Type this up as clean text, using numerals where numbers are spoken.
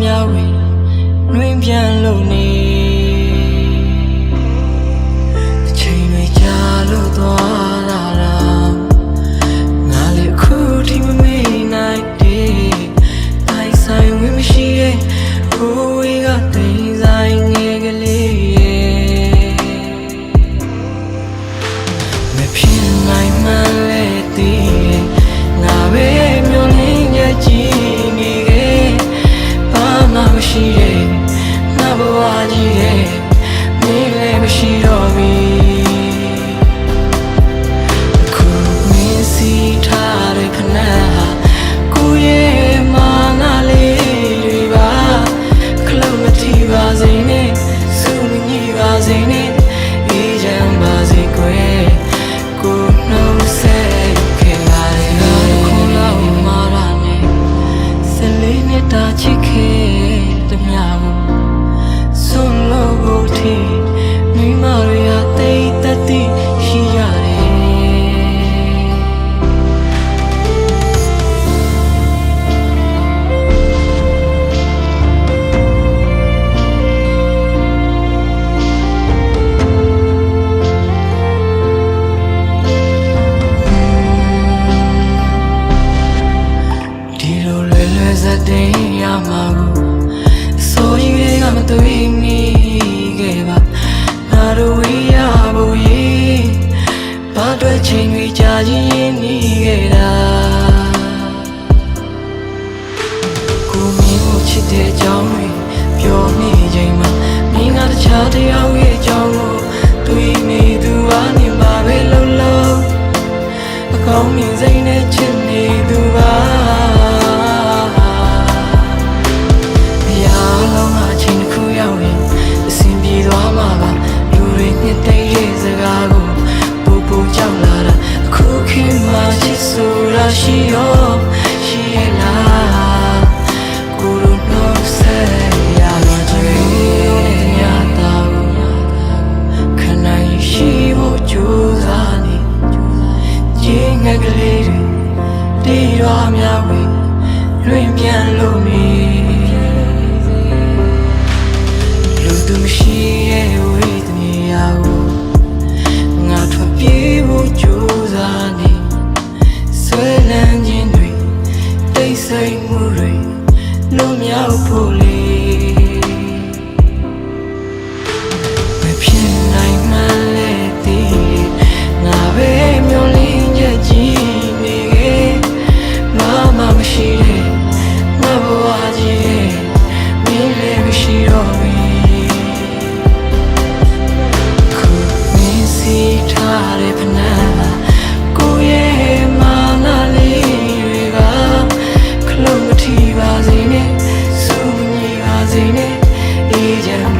များဝင်နှွေးပြန်လို့နေအချိန်တွေကြာလို့သွားလာတာငါလည်းအခုထိမမေ့နိုင်သေးတိုင်းဆိုင်ဝင်မရှိတဲ့ဟိုဝေးကတိမ်ဆိုင်ငယ်ကလေးမဖြစ်နိုင်မှလည်းသိငါပဲမျိုးလင်းရဲ့ကြည့်နေခဲ့ဘာမှမရှိတဲ့ငါဘဝကြီးရဲ့မင်းလည်းမရှိတော့ပြီအခုမင်းစီထားတဲ့ခဏကိုရဲ့မာနာလေးတွေပါခလုံးမတီးပါစေနဲ့စူးမညစ်ပါစေနဲ့အေးချမ်းပါစေကွယ်ကိုနှုတ်ဆက်ခဲ့ပါလေခုလောက်မာရနဲ့စလေးနဲ့တာချစ်ခဲ့တမျှကိုစွန့်လို့ဖို့ထိမိမတွေဟာတိတ်တတိရှိရတယ်ဇတ်တင်ရမှာကိုဆိုရည်ကမတွေ့မိခဲ့ပါငါတို့ဝေးရဖို့ရေးဘာတွေ့ချိန်တွေကြာချင်းရင်းနေခဲ့တာကိုမင်းကိုချစ်တဲ့အကြောင်းတွေပြောနေချိန်မှာမင်းကတခြားတယောက်ရဲ့အကြောင်းကိုတွေ့နေသူအနေမှာပဲလုံးလုံးအကောင်းမြင်စိတ်နဲ့ချစ်နေသူပါရှိရောရှိရလားကိုလိုနှုတ်ဆက်ရမှာကြွေးညတာခဏရှိဖို့ကြိုးစားနေကျင်းငယ်ကလေးတွေတီးရွာများဝင်လွင်ပြန်လို့နေလူသူမရှိရဲ့ဝေးသမီးရာကိုငါထွက်ပြေးဖို့ကြိုးစားနေဆွဲလန်းခြင်းတွေတိတ်ဆိတ်မှုတွေလွန်မြောက်ဖို့လေမဖြစ်နိုင်မှလည်းသိငါပဲမျိုးလင်းရဲ့ကြည့်နေခဲ့ဘာမှမရှိတဲ့ငါဘဝကြီးရဲ့မင်းလည်းမရှိတော့ပြီခုမင်းစီထားတဲ့ဖနာကိုရဲ့ပါစေနဲ့စူးညိပါစေနဲ့အေးချမ်း